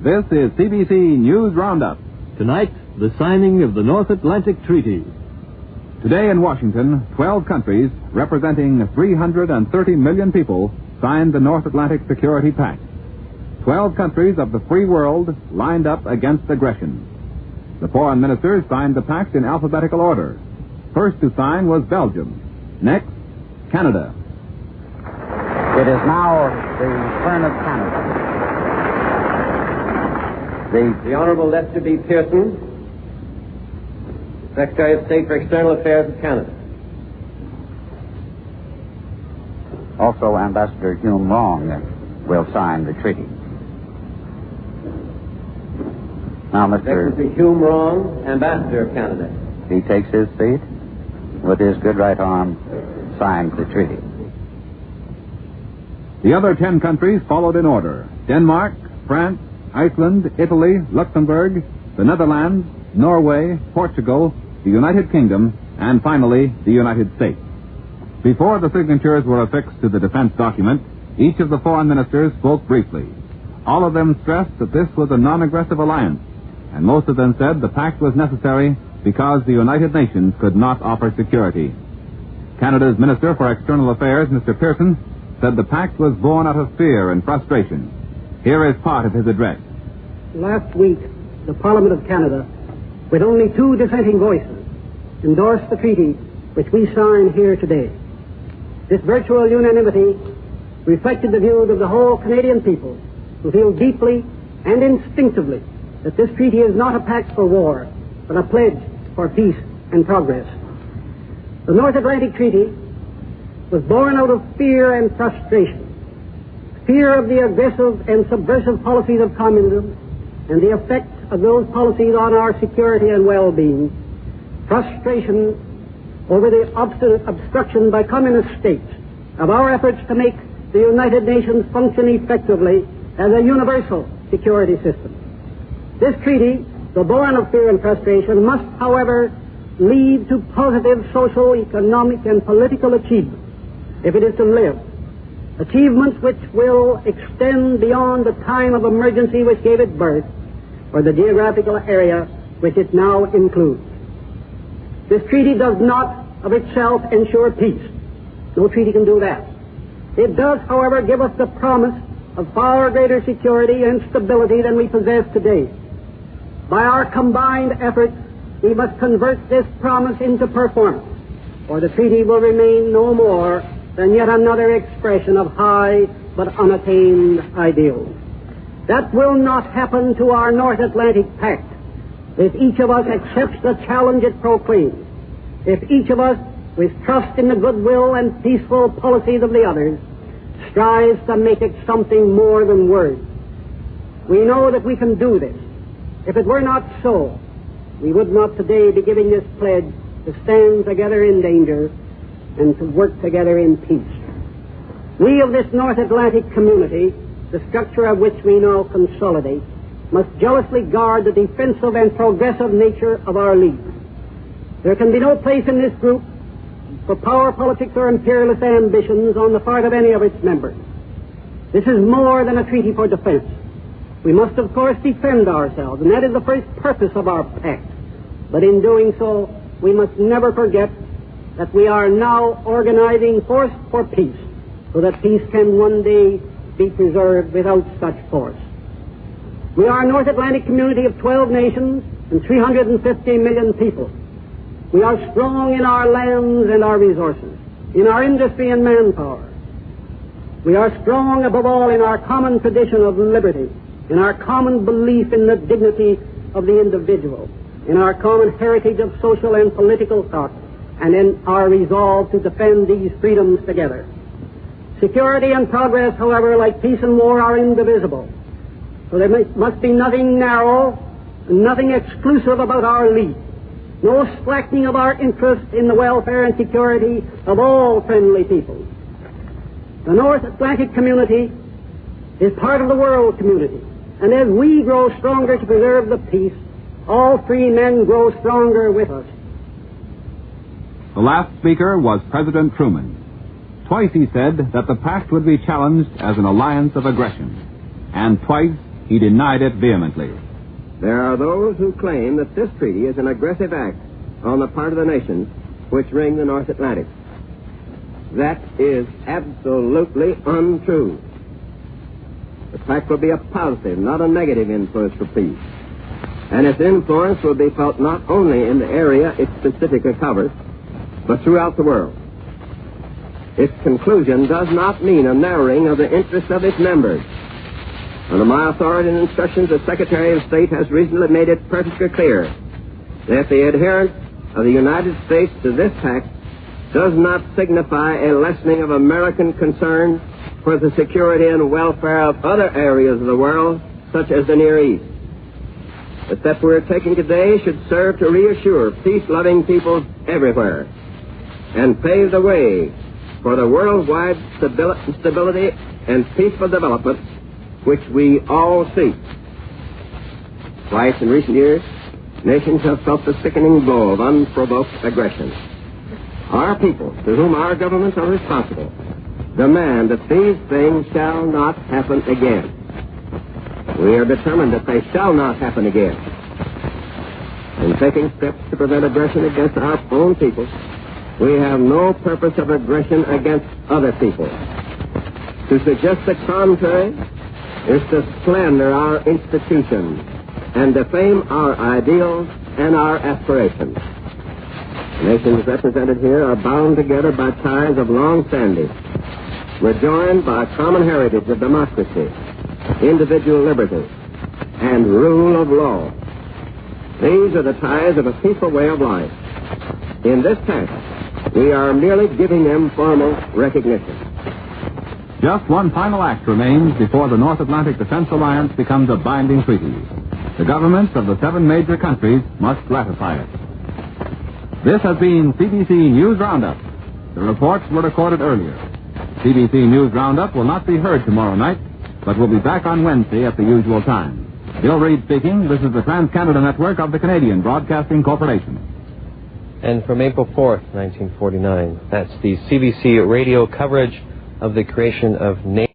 This is CBC News Roundup. Tonight, the signing of the North Atlantic Treaty. Today in Washington, 12 countries representing 330 million people signed the North Atlantic Security Pact. 12 countries of the free world lined up against aggression. The foreign ministers signed the pact in alphabetical order. First to sign was Belgium. Next, Canada. It is now the turn of Canada. The Honorable Lester B. Pearson, Secretary of State for External Affairs of Canada. Also, Ambassador Hume Long will sign the treaty. Now, Mr. Secretary Hume Long, Ambassador of Canada. He takes his seat. With his good right arm, signs the treaty. The other 10 countries followed in order: Denmark, France, Iceland, Italy, Luxembourg, the Netherlands, Norway, Portugal, the United Kingdom, and finally, the United States. Before the signatures were affixed to the defense document, each of the foreign ministers spoke briefly. All of them stressed that this was a non-aggressive alliance, and most of them said the pact was necessary because the United Nations could not offer security. Canada's Minister for External Affairs, Mr. Pearson, said the pact was born out of fear and frustration. Here is part of his address. Last week, the Parliament of Canada, with only 2 dissenting voices, endorsed the treaty which we sign here today. This virtual unanimity reflected the views of the whole Canadian people, who feel deeply and instinctively that this treaty is not a pact for war, but a pledge for peace and progress. The North Atlantic Treaty was born out of fear and frustration. Fear of the aggressive and subversive policies of communism and the effect of those policies on our security and well-being. Frustration over the obstinate obstruction by communist states of our efforts to make the United Nations function effectively as a universal security system. This treaty, though born of fear and frustration, must, however, lead to positive social, economic, and political achievements if it is to live. Achievements which will extend beyond the time of emergency which gave it birth, or the geographical area which it now includes. This treaty does not of itself ensure peace. No treaty can do that. It does, however, give us the promise of far greater security and stability than we possess today. By our combined efforts, we must convert this promise into performance, or the treaty will remain no more than yet another expression of high but unattained ideals. That will not happen to our North Atlantic Pact if each of us accepts the challenge it proclaims, if each of us, with trust in the goodwill and peaceful policies of the others, strives to make it something more than words. We know that we can do this. If it were not so, we would not today be giving this pledge to stand together in danger and to work together in peace. We of this North Atlantic community, the structure of which we now consolidate, must jealously guard the defensive and progressive nature of our league. There can be no place in this group for power politics or imperialist ambitions on the part of any of its members. This is more than a treaty for defense. We must, of course, defend ourselves, and that is the first purpose of our pact. But in doing so, we must never forget that we are now organizing force for peace, so that peace can one day be preserved without such force. We are a North Atlantic community of 12 nations and 350 million people. We are strong in our lands and our resources, in our industry and manpower. We are strong, above all, in our common tradition of liberty, in our common belief in the dignity of the individual, in our common heritage of social and political thought, and in our resolve to defend these freedoms together. Security and progress, however, like peace and war, are indivisible. So there must be nothing narrow and nothing exclusive about our lead. No slackening of our interest in the welfare and security of all friendly peoples. The North Atlantic community is part of the world community, and as we grow stronger to preserve the peace, all free men grow stronger with us. The last speaker was President Truman. Twice he said that the pact would be challenged as an alliance of aggression, and twice he denied it vehemently. There are those who claim that this treaty is an aggressive act on the part of the nations which ring the North Atlantic. That is absolutely untrue. The pact will be a positive, not a negative influence for peace. And its influence will be felt not only in the area it specifically covers, but throughout the world. Its conclusion does not mean a narrowing of the interests of its members. Under my authority and instructions, the Secretary of State has recently made it perfectly clear that the adherence of the United States to this pact does not signify a lessening of American concern for the security and welfare of other areas of the world, such as the Near East. The step we're taking today should serve to reassure peace-loving peoples everywhere and pave the way for the worldwide stability and peaceful development which we all seek. Twice in recent years, nations have felt the sickening blow of unprovoked aggression. Our people, to whom our governments are responsible, demand that these things shall not happen again. We are determined that they shall not happen again. In taking steps to prevent aggression against our own people, we have no purpose of aggression against other people. To suggest the contrary is to slander our institutions and defame our ideals and our aspirations. The nations represented here are bound together by ties of long standing. We're joined by a common heritage of democracy, individual liberty, and rule of law. These are the ties of a peaceful way of life. In this pact, we are merely giving them formal recognition. Just one final act remains before the North Atlantic Defense Alliance becomes a binding treaty. The governments of the 7 major countries must ratify it. This has been CBC News Roundup. The reports were recorded earlier. CBC News Roundup will not be heard tomorrow night, but will be back on Wednesday at the usual time. Bill Reed speaking. This is the Trans-Canada Network of the Canadian Broadcasting Corporation. And from April 4th, 1949, that's the CBC radio coverage of the creation of NATO.